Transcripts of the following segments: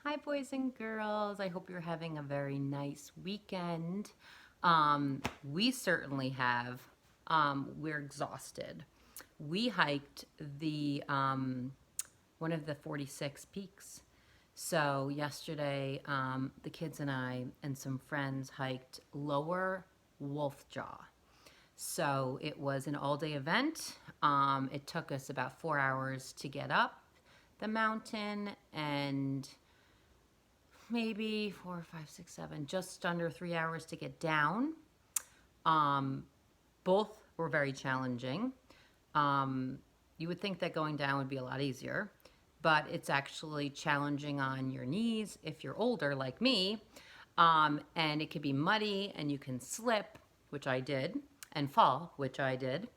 Hi, boys and girls. I hope you're having a very nice weekend. We certainly have. We're exhausted. We hiked the one of the 46 peaks. So yesterday, the kids and I and some friends hiked Lower Wolf Jaw. So it was an all-day event. It took us about 4 hours to get up the mountain and maybe 4, 5, 6, 7, just under 3 hours to get down. Um, Both were very challenging. Um, you would think that going down would be a lot easier, but it's actually challenging on your knees if you're older like me. And it could be muddy and you can slip, which I did, and fall, which I did.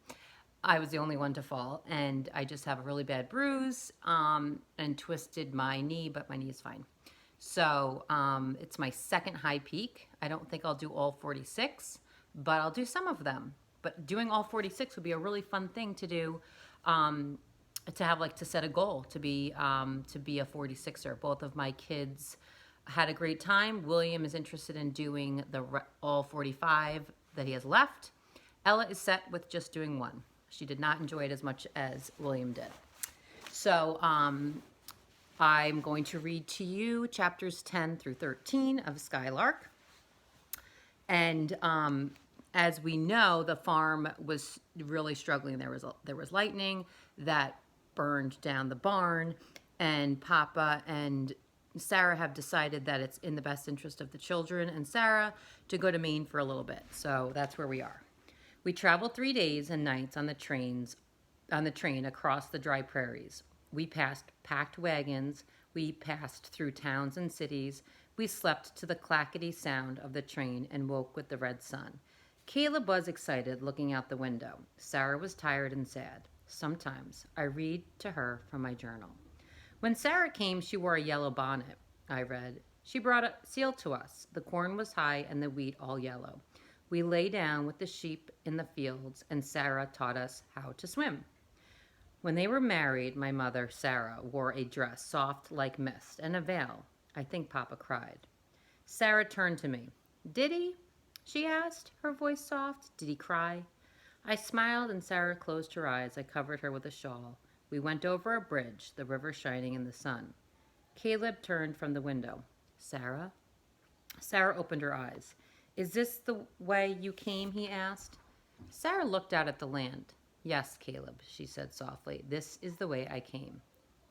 I was the only one to fall, and I just have a really bad bruise and twisted my knee, but my knee is fine. So it's my second high peak. I don't think I'll do all 46, but I'll do some of them. But doing all 46 would be a really fun thing to do, to have like to set a goal to be a 46er. Both of my kids had a great time. William is interested in doing all 45 that he has left. Ella is set with just doing one. She did not enjoy it as much as William did. So I'm going to read to you chapters 10 through 13 of Skylark. And as we know, the farm was really struggling. There was lightning that burned down the barn, and Papa and Sarah have decided that it's in the best interest of the children and Sarah to go to Maine for a little bit. So that's where we are. We traveled 3 days and nights on the train across the dry prairies. We passed packed wagons. We passed through towns and cities. We slept to the clackety sound of the train and woke with the red sun. Caleb was excited, looking out the window. Sarah was tired and sad. Sometimes I read to her from my journal. When Sarah came, she wore a yellow bonnet, I read. She brought a seal to us. The corn was high and the wheat all yellow. We lay down with the sheep in the fields, and Sarah taught us how to swim. When they were married, my mother, Sarah, wore a dress soft like mist and a veil. I think Papa cried. Sarah turned to me. Did he? She asked, her voice soft. Did he cry? I smiled and Sarah closed her eyes. I covered her with a shawl. We went over a bridge, the river shining in the sun. Caleb turned from the window. Sarah? Sarah opened her eyes. Is this the way you came? He asked. Sarah looked out at the land. Yes, Caleb, she said softly. This is the way I came.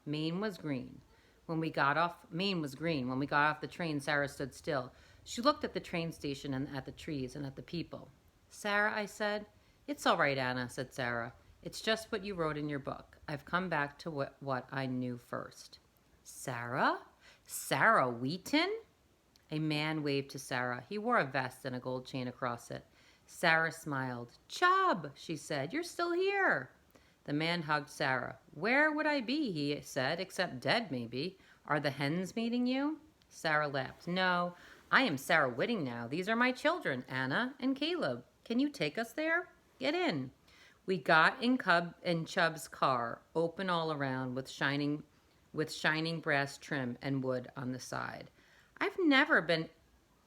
Maine was green. Maine was green. When we got off the train, Sarah stood still. She looked at the train station and at the trees and at the people. Sarah, I said. It's all right, Anna, said Sarah. It's just what you wrote in your book. I've come back to what I knew first. Sarah? Sarah Wheaton? A man waved to Sarah. He wore a vest and a gold chain across it. Sarah smiled. Chub, she said, you're still here. The man hugged Sarah. Where would I be, he said, except dead, maybe. Are the hens meeting you? Sarah laughed. No, I am Sarah Whitting now. These are my children, Anna and Caleb. Can you take us there? Get in. We got in Chub's car, open all around with shining brass trim and wood on the side. I've never been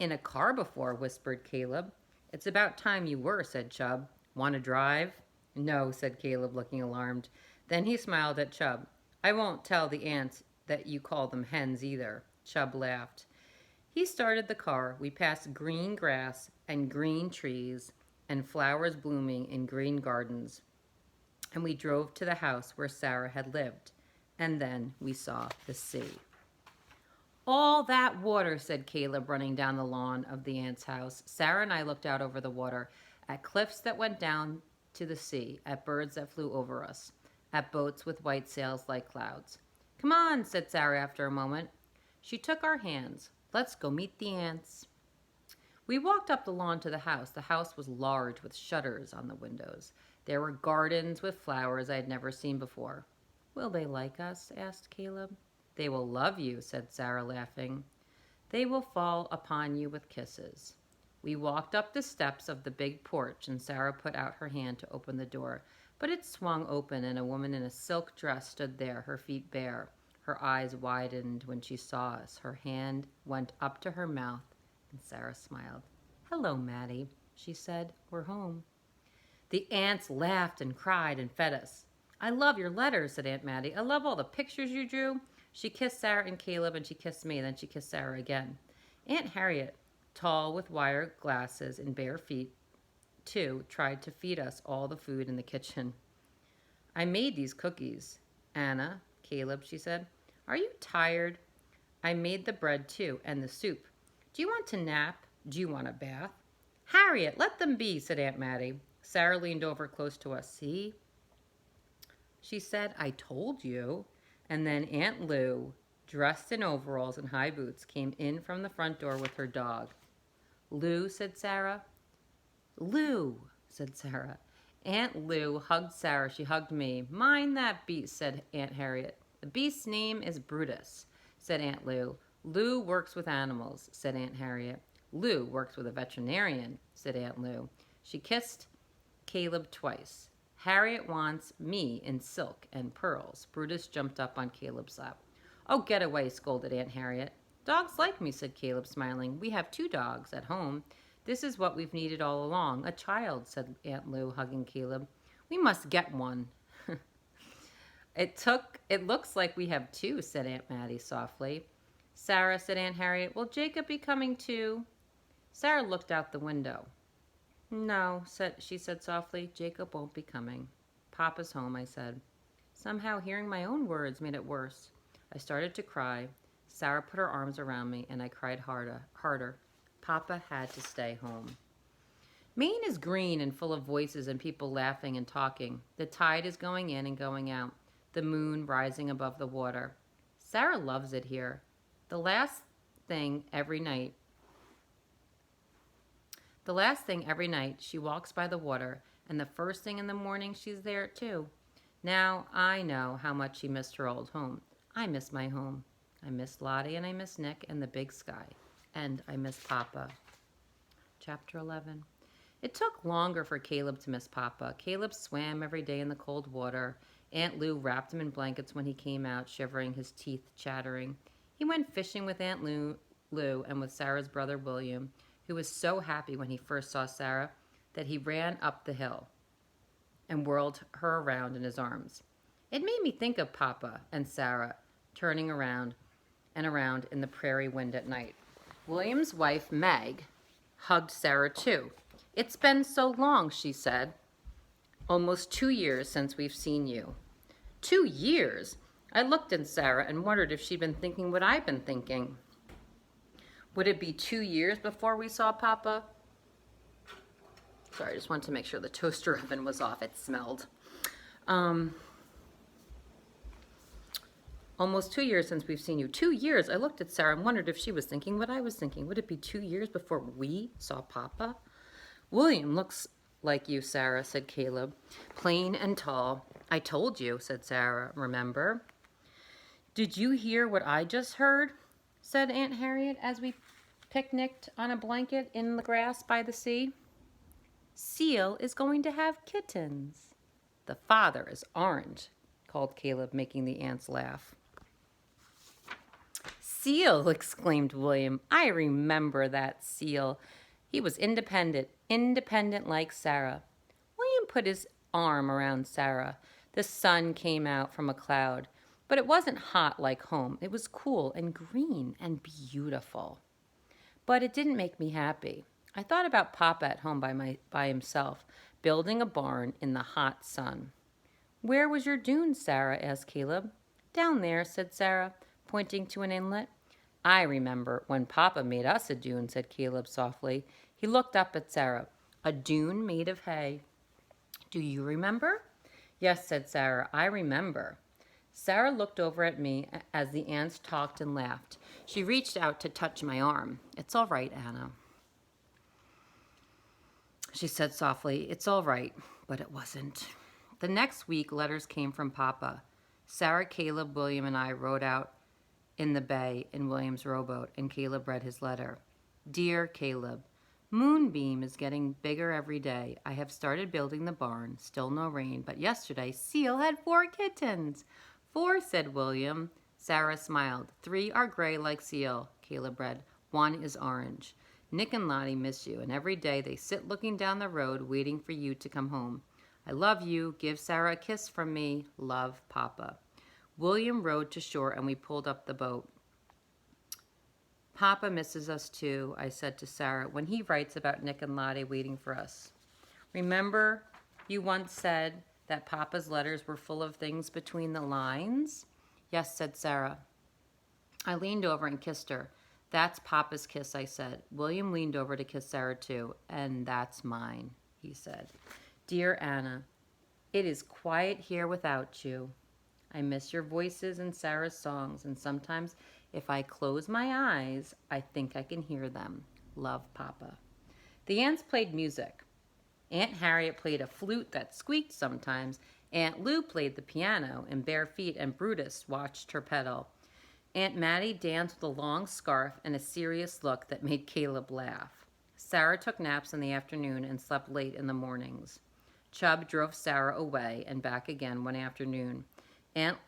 in a car before, whispered Caleb. It's about time you were, said Chub. Want to drive? No, said Caleb, looking alarmed. Then he smiled at Chub. I won't tell the ants that you call them hens either. Chub laughed. He started the car. We passed green grass and green trees and flowers blooming in green gardens. And we drove to the house where Sarah had lived. And then we saw the sea. All that water, said Caleb, running down the lawn of the aunt's house. Sarah and I looked out over the water, at cliffs that went down to the sea, at birds that flew over us, at boats with white sails like clouds. Come on, said Sarah after a moment. She took our hands. Let's go meet the ants. We walked up the lawn to the house. The house was large with shutters on the windows. There were gardens with flowers I had never seen before. Will they like us? Asked Caleb. They will love you, said Sarah, laughing. They will fall upon you with kisses. We walked up the steps of the big porch, and Sarah put out her hand to open the door. But it swung open, and a woman in a silk dress stood there, her feet bare, Her eyes widened when she saw us. Her hand went up to her mouth, and Sarah smiled. "Hello, Maddie," she said. "We're home." The aunts laughed and cried and fed us. "I love your letters," said Aunt Maddie. "I love all the pictures you drew." She kissed Sarah and Caleb, and she kissed me, then she kissed Sarah again. Aunt Harriet, tall with wire glasses and bare feet, too, tried to feed us all the food in the kitchen. "I made these cookies." "Anna, Caleb," she said, "are you tired?" "I made the bread, too, and the soup. Do you want to nap? Do you want a bath?" "Harriet, let them be," said Aunt Maddie. Sarah leaned over close to us. "See?" she said. "I told you." And then Aunt Lou, dressed in overalls and high boots, came in from the front door with her dog. "Lou," said Sarah. "Lou," said Sarah. Aunt Lou hugged Sarah. She hugged me. "Mind that beast," said Aunt Harriet. "The beast's name is Brutus," said Aunt Lou. "Lou works with animals," said Aunt Harriet. "Lou works with a veterinarian," said Aunt Lou. She kissed Caleb twice. "Harriet wants me in silk and pearls." Brutus jumped up on Caleb's lap. "Oh, get away," scolded Aunt Harriet. "Dogs like me," said Caleb, smiling. "We have 2 dogs at home. This is what we've needed all along. A child," said Aunt Lou, hugging Caleb. "We must get one." It looks like we have 2, said Aunt Maddie softly. "Sarah," said Aunt Harriet, "will Jacob be coming too?" Sarah looked out the window. "No," she said softly, "Jacob won't be coming." "Papa's home," I said. Somehow hearing my own words made it worse. I started to cry. Sarah put her arms around me, and I cried harder. Papa had to stay home. Maine is green and full of voices and people laughing and talking. The tide is going in and going out, the moon rising above the water. Sarah loves it here. The last thing every night, she walks by the water, and the first thing in the morning, she's there too. Now I know how much she missed her old home. I miss my home. I miss Lottie, and I miss Nick and the big sky. And I miss Papa. Chapter 11. It took longer for Caleb to miss Papa. Caleb swam every day in the cold water. Aunt Lou wrapped him in blankets when he came out, shivering, his teeth chattering. He went fishing with Aunt Lou and with Sarah's brother William, who was so happy when he first saw Sarah that he ran up the hill and whirled her around in his arms. It made me think of Papa and Sarah turning around and around in the prairie wind at night. William's wife, Meg, hugged Sarah too. "It's been so long," she said. "Almost 2 years since we've seen you." 2 years? I looked at Sarah and wondered if she'd been thinking what I'd been thinking. Would it be 2 years before we saw Papa? Sorry, I just wanted to make sure the toaster oven was off. It smelled. Almost 2 years since we've seen you. 2 years? I looked at Sarah and wondered if she was thinking what I was thinking. Would it be 2 years before we saw Papa? "William looks like you, Sarah," said Caleb. "Plain and tall." "I told you," said Sarah. "Remember?" "Did you hear what I just heard?" said Aunt Harriet as we picnicked on a blanket in the grass by the sea. "Seal is going to have kittens." "The father is orange," called Caleb, making the aunts laugh. "Seal!" exclaimed William. "I remember that Seal. He was independent like Sarah." William put his arm around Sarah. The sun came out from a cloud, but it wasn't hot like home. It was cool and green and beautiful. But it didn't make me happy. I thought about Papa at home by himself, building a barn in the hot sun. "Where was your dune, Sarah?" asked Caleb. "Down there," said Sarah, pointing to an inlet. "I remember when Papa made us a dune," said Caleb softly. He looked up at Sarah. "A dune made of hay. Do you remember?" "Yes," said Sarah, "I remember." Sarah looked over at me as the aunts talked and laughed. She reached out to touch my arm. "It's all right, Anna," she said softly. "It's all right," but it wasn't. The next week, letters came from Papa. Sarah, Caleb, William, and I rowed out in the bay in William's rowboat, and Caleb read his letter. "Dear Caleb, Moonbeam is getting bigger every day. I have started building the barn. Still no rain, but yesterday Seal had 4 kittens." "4," said William. Sarah smiled. 3 are gray like seal, Caleb read. 1 is orange. Nick and Lottie miss you, and every day they sit looking down the road waiting for you to come home. I love you. Give Sarah a kiss from me. Love, Papa. William rowed to shore, and we pulled up the boat. Papa misses us too, I said to Sarah when he writes about Nick and Lottie waiting for us. Remember you once said that Papa's letters were full of things between the lines? Yes, said Sarah. I leaned over and kissed her. That's Papa's kiss, I said. William leaned over to kiss Sarah too. And that's mine, he said. Dear Anna, it is quiet here without you. I miss your voices and Sarah's songs, and sometimes if I close my eyes, I think I can hear them. Love, Papa. The aunts played music. Aunt Harriet played a flute that squeaked sometimes. Aunt Lou played the piano in bare feet, and Brutus watched her pedal. Aunt Mattie danced with a long scarf and a serious look that made Caleb laugh. Sarah took naps in the afternoon and slept late in the mornings. Chubb drove Sarah away and back again one afternoon. Aunt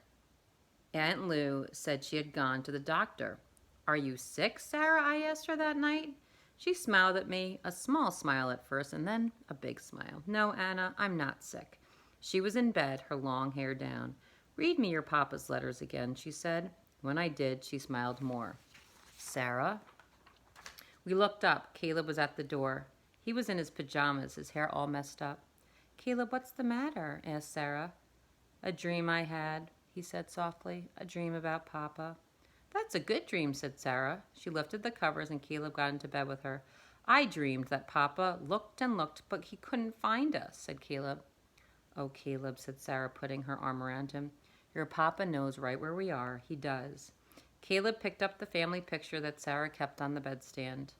Lou said she had gone to the doctor. Are you sick, Sarah? I asked her that night. She smiled at me, a small smile at first and then a big smile. No, Anna, I'm not sick. She was in bed, her long hair down. Read me your Papa's letters again, she said. When I did, she smiled more. Sarah? We looked up. Caleb was at the door. He was in his pajamas, his hair all messed up. Caleb, what's the matter? Asked Sarah. A dream I had, he said softly. A dream about Papa. That's a good dream, said Sarah. She lifted the covers and Caleb got into bed with her. I dreamed that Papa looked and looked, but he couldn't find us, said Caleb. Oh, Caleb, said Sarah, putting her arm around him. Your Papa knows right where we are. He does. Caleb picked up the family picture that Sarah kept on the bedstand.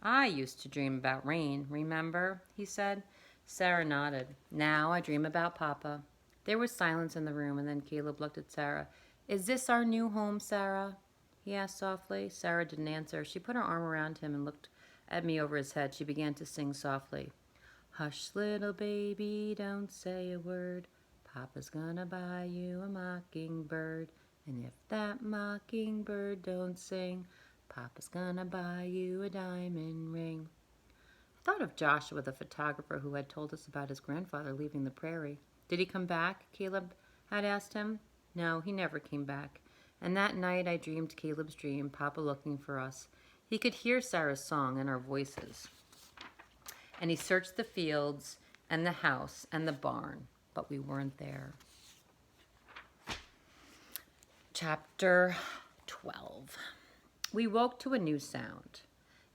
I used to dream about rain, remember? He said. Sarah nodded. Now I dream about Papa. There was silence in the room, and then Caleb looked at Sarah. Is this our new home, Sarah? He asked softly. Sarah didn't answer. She put her arm around him and looked at me over his head. She began to sing softly. Hush, little baby, don't say a word. Papa's gonna buy you a mockingbird. And if that mockingbird don't sing, Papa's gonna buy you a diamond ring. I thought of Joshua, the photographer who had told us about his grandfather leaving the prairie. Did he come back? Caleb had asked him. No, he never came back. And that night I dreamed Caleb's dream, Papa looking for us. He could hear Sarah's song and our voices. And he searched the fields and the house and the barn, but we weren't there. Chapter 12. We woke to a new sound.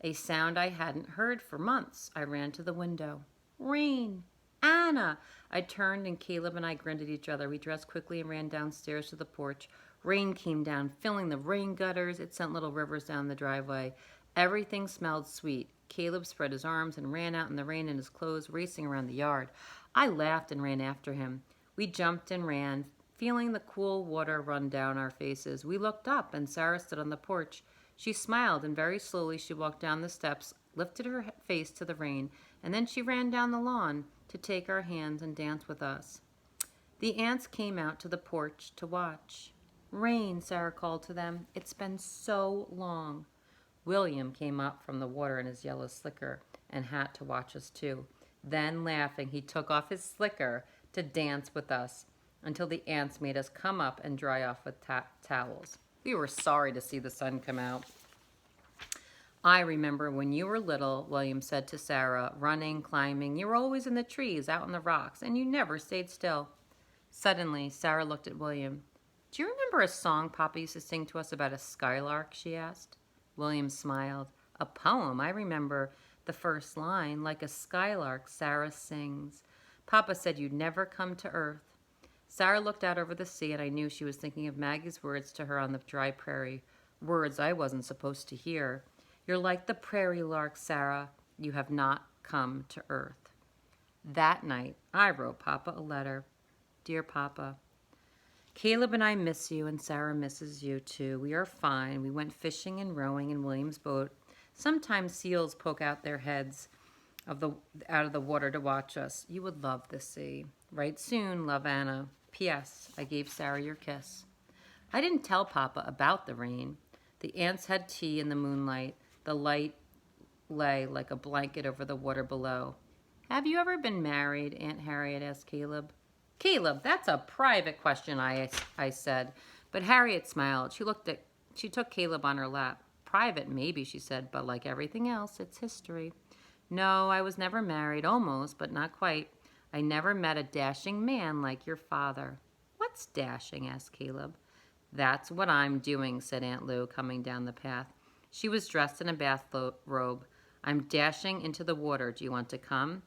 A sound I hadn't heard for months. I ran to the window. Rain! Anna! I turned and Caleb and I grinned at each other. We dressed quickly and ran downstairs to the porch. Rain came down, filling the rain gutters. It sent little rivers down the driveway. Everything smelled sweet. Caleb spread his arms and ran out in the rain in his clothes, racing around the yard. I laughed and ran after him. We jumped and ran, feeling the cool water run down our faces. We looked up and Sarah stood on the porch. She smiled and very slowly she walked down the steps, lifted her face to the rain, and then she ran down the lawn to take our hands and dance with us. The aunts came out to the porch to watch. Rain, Sarah called to them. It's been so long. William came up from the water in his yellow slicker and hat to watch us too. Then, laughing, he took off his slicker to dance with us until the aunts made us come up and dry off with towels. We were sorry to see the sun come out. I remember when you were little, William said to Sarah, running, climbing. You were always in the trees, out on the rocks, and you never stayed still. Suddenly, Sarah looked at William. Do you remember a song Papa used to sing to us about a skylark, she asked. William smiled. A poem, I remember the first line, like a skylark, Sarah sings. Papa said you'd never come to earth. Sarah looked out over the sea, and I knew she was thinking of Maggie's words to her on the dry prairie, words I wasn't supposed to hear. You're like the prairie lark, Sarah. You have not come to earth. That night, I wrote Papa a letter. Dear Papa, Caleb and I miss you, and Sarah misses you too. We are fine. We went fishing and rowing in William's boat. Sometimes seals poke out their heads out of the water to watch us. You would love the sea. Write soon, love Anna. P.S. I gave Sarah your kiss. I didn't tell Papa about the rain. The ants had tea in the moonlight. The light lay like a blanket over the water below. Have you ever been married? Aunt Harriet asked Caleb. Caleb, that's a private question, I said. But Harriet smiled. She took Caleb on her lap. Private, maybe, she said, but like everything else, it's history. No, I was never married, almost, but not quite. I never met a dashing man like your father. What's dashing? Asked Caleb. That's what I'm doing, said Aunt Lou, coming down the path. She was dressed in a bathrobe. I'm dashing into the water. Do you want to come?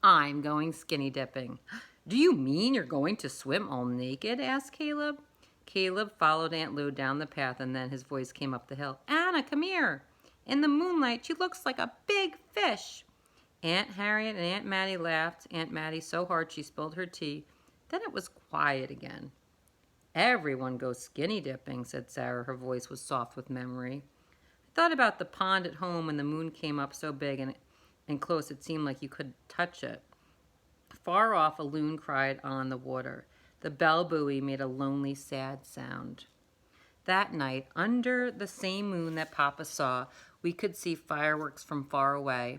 I'm going skinny dipping. Do you mean you're going to swim all naked? Asked Caleb. Caleb followed Aunt Lou down the path, and then his voice came up the hill. Anna, come here. In the moonlight, she looks like a big fish. Aunt Harriet and Aunt Mattie laughed. Aunt Mattie so hard she spilled her tea. Then it was quiet again. Everyone goes skinny dipping, said Sarah. Her voice was soft with memory. I thought about the pond at home when the moon came up so big and close it seemed like you could touch it. Far off, a loon cried on the water. The bell buoy made a lonely, sad sound. That night, under the same moon that Papa saw, we could see fireworks from far away.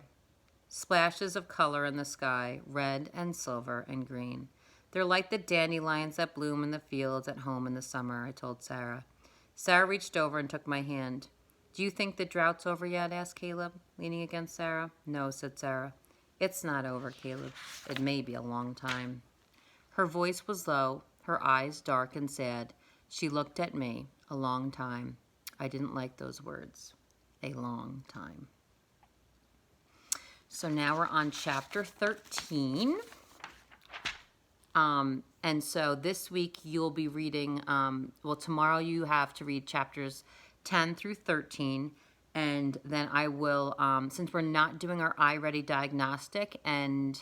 Splashes of color in the sky, red and silver and green. They're like the dandelions that bloom in the fields at home in the summer, I told Sarah. Sarah reached over and took my hand. Do you think the drought's over yet? Asked Caleb, leaning against Sarah. No, said Sarah. It's not over, Caleb. It may be a long time. Her voice was low, her eyes dark and sad. She looked at me. A long time. I didn't like those words. A long time. So now we're on chapter 13. And so this week you'll be reading, tomorrow you have to read chapters 10 through 13. And then I will, since we're not doing our iReady diagnostic and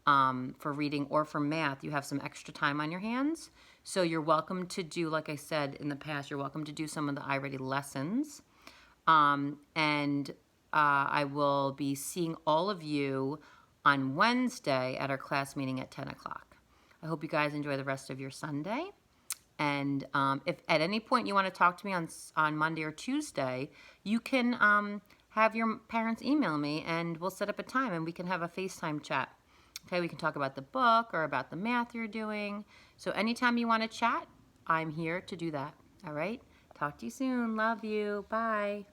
for reading or for math, you have some extra time on your hands. So you're welcome to do, like I said in the past, you're welcome to do some of the iReady lessons. I will be seeing all of you on Wednesday at our class meeting at 10 o'clock. I hope you guys enjoy the rest of your Sunday. And if at any point you want to talk to me on Monday or Tuesday, you can have your parents email me and we'll set up a time and we can have a FaceTime chat. Okay, we can talk about the book or about the math you're doing. So anytime you want to chat, I'm here to do that. All right? Talk to you soon. Love you. Bye.